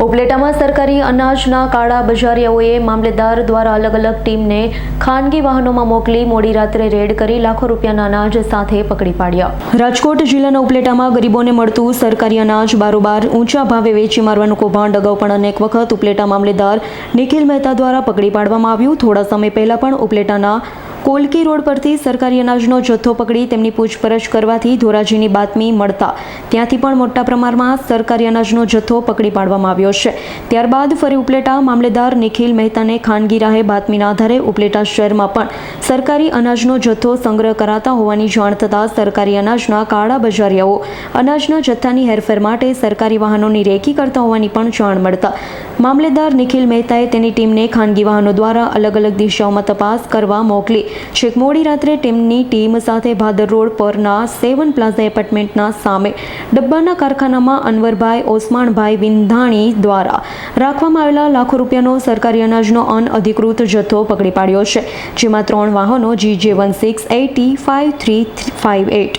ઉપલેટામાં સરકારી અનાજના કાળા બજારિયાઓએ મામલેદાર દ્વારા અલગ અલગ ટીમને ખાનગી વાહનોમાં મોકલી મોડી રાત્રે રેડ કરી લાખો રૂપિયાના અનાજ સાથે પકડી પાડ્યા। રાજકોટ જિલ્લાના ઉપલેટામાં ગરીબોને મળતું સરકારી અનાજ બારોબાર ઊંચા ભાવે વેચી મારવાનું કૌભાંડ અગાઉ પણ અનેક વખત ઉપલેટા મામલેદાર નિખિલ મહેતા દ્વારા પકડી પાડવામાં આવ્યું। થોડા સમય પહેલા પણ ઉપલેટાના કોલકી રોડ પરથી સરકારી અનાજનો જથ્થો પકડી તેમની પૂછપરછ કરવાથી ધોરાજીની બાતમી મળતા ત્યાંથી પણ મોટા પ્રમાણમાં સરકારી અનાજનો જથ્થો પકડી પાડવામાં આવ્યો છે। ત્યારબાદ ફરી ઉપલેટા મામલેદાર નિખિલ મહેતાને ખાનગી રાહે બાતમીના આધારે ઉપલેટા શહેરમાં પણ સરકારી અનાજનો જથ્થો સંગ્રહ કરાતા હોવાની જાણ થતાં સરકારી અનાજના કાળા બજારિયાઓ અનાજના જથ્થાની હેરફેર માટે સરકારી વાહનોની રેકી કરતા હોવાની પણ જાણ મળતા મામલેદાર નિખિલ મહેતાએ તેની ટીમને ખાનગી વાહનો દ્વારા અલગ અલગ દિશાઓમાં તપાસ કરવા મોકલી છેક મોડી રાત્રે તેમની ટીમ સાથે ભાદર રોડ પરના 7 પ્લાઝા એપાર્ટમેન્ટના સામે ડબ્બાના કારખાનામાં અનવરભાઈ ઓસમાણભાઈ વિંધાણી દ્વારા રાખવામાં આવેલા લાખો રૂપિયાનો સરકારી અનાજનો અનઅધિકૃત જથ્થો પકડી પાડ્યો છે, જેમાં 3 વાહનો GJ16805358,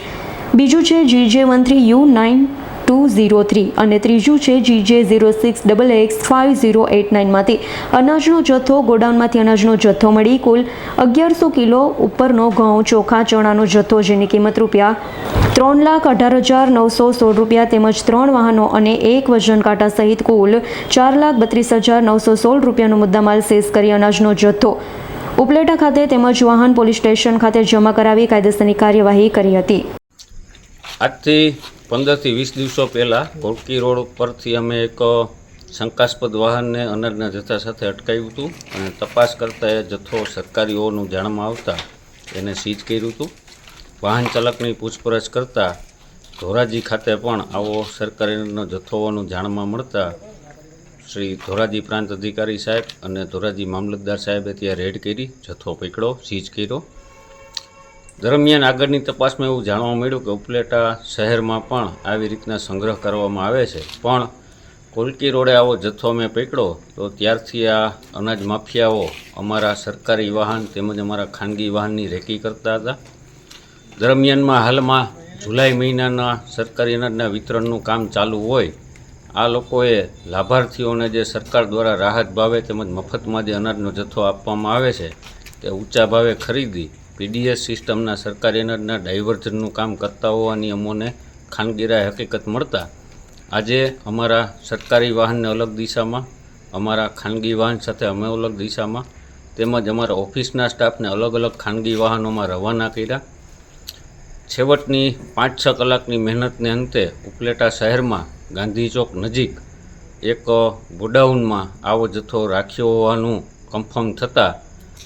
બીજું છે GJ13U9203 અને ત્રીજું છે GJ06XX5089 માંથી અનાજનો જથ્થો ગોડાઉનમાંથી અનાજનો જથ્થો મળી કુલ 1100 કિલો ઉપરનો ઘઉં ચોખા ચણાનો જથ્થો જેની કિંમત રૂપિયા 3,18,916 રૂપિયા તેમજ 3 વાહનો અને એક વજન કાંટા સહિત કુલ 4,32,916 રૂપિયાનો મુદ્દામાલ સીઝ કરી અનાજનો જથ્થો ઉપલેટા ખાતે તેમજ વાહન પોલીસ સ્ટેશન ખાતે જમા કરાવી કાયદેસરની કાર્યવાહી કરી હતી। આજથી 15 થી 20 દિવસો પહેલાં કોલકી રોડ પરથી અમે એક શંકાસ્પદ વાહનને અનાજના જથ્થા સાથે અટકાવ્યું હતું અને તપાસ કરતાં એ જથ્થો સરકારી હોવાનું જાણમાં આવતા એને સીઝ કર્યું હતું। વાહન ચાલકની પૂછપરછ કરતાં ધોરાજી ખાતે પણ આવો સરકારીનો જથ્થો હોવાનું જાણમાં મળતા શ્રી ધોરાજી પ્રાંત અધિકારી સાહેબ અને ધોરાજી મામલતદાર સાહેબે ત્યાં રેડ કરી જથ્થો પકડ્યો, સીઝ કર્યો। દરમિયાન આગળની તપાસમાં એવું જાણવા મળ્યું કે ઉપલેટા શહેરમાં પણ આવી રીતના સંગ્રહ કરવામાં આવે છે, પણ કોલકી રોડે આવો જથ્થો અમે પકડ્યો તો ત્યારથી આ અનાજ માફિયાઓ અમારા સરકારી વાહન તેમજ અમારા ખાનગી વાહનની રેકી કરતા હતા। દરમિયાનમાં હાલમાં જુલાઈ મહિનાના સરકારી અનાજના વિતરણનું કામ ચાલુ હોય, આ લોકોએ લાભાર્થીઓને જે સરકાર દ્વારા રાહત ભાવે તેમજ મફતમાં જે અનાજનો જથ્થો આપવામાં આવે છે તે ઊંચા ભાવે ખરીદી પીડીએસ સિસ્ટમના સરકારી અનાજના ડાયવર્ઝનનું કામ કરતા હોવાની અમોને ખાનગી રાહે હકીકત મળતા આજે અમારા સરકારી વાહનને અલગ દિશામાં, અમારા ખાનગી વાહન સાથે અમે અલગ દિશામાં તેમજ અમારા ઓફિસના સ્ટાફને અલગ અલગ ખાનગી વાહનોમાં રવાના કર્યા। છેવટની 5-6 કલાકની મહેનતને અંતે ઉપલેટા શહેરમાં ગાંધી ચોક નજીક એક ગોડાઉનમાં આવો જથ્થો રાખ્યો હોવાનું કન્ફર્મ થતાં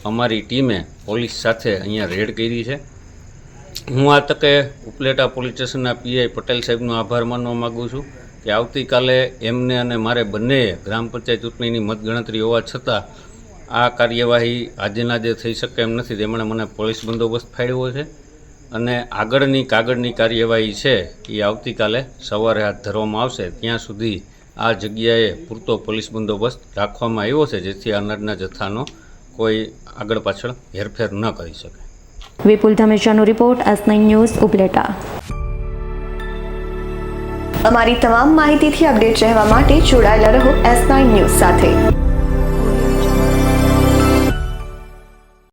અમારી ટીમે પોલીસ સાથે અહીંયા રેડ કરી છે। હું આ તકે ઉપલેટા પોલીસ સ્ટેશનના પીઆઈ પટેલ સાહેબનો આભાર માનવા માગું છું કે આવતીકાલે એમને અને મારે બંનેએ ગ્રામ પંચાયત ચૂંટણીની મતગણતરી હોવા છતાં આ કાર્યવાહી આજેના જે થઈ શકે એમ નથી, તેમણે મને પોલીસ બંદોબસ્ત ફાળવ્યો છે અને આગળની કાર્યવાહી છે એ આવતીકાલે સવારે હાથ ધરવામાં આવશે। ત્યાં સુધી આ જગ્યાએ પૂરતો પોલીસ બંદોબસ્ત રાખવામાં આવ્યો છે જેથી અનાજના જથ્થાનો કોઈ આગળ પાછળ હેરફેર ન કરી શકે। વિપુલ ધામેચાનો રિપોર્ટ, S9 ન્યૂઝ, ઉપલેટા। અમારી તમામ માહિતીથી અપડેટ રહેવા માટે જોડાયેલા રહો S9 ન્યૂઝ સાથે।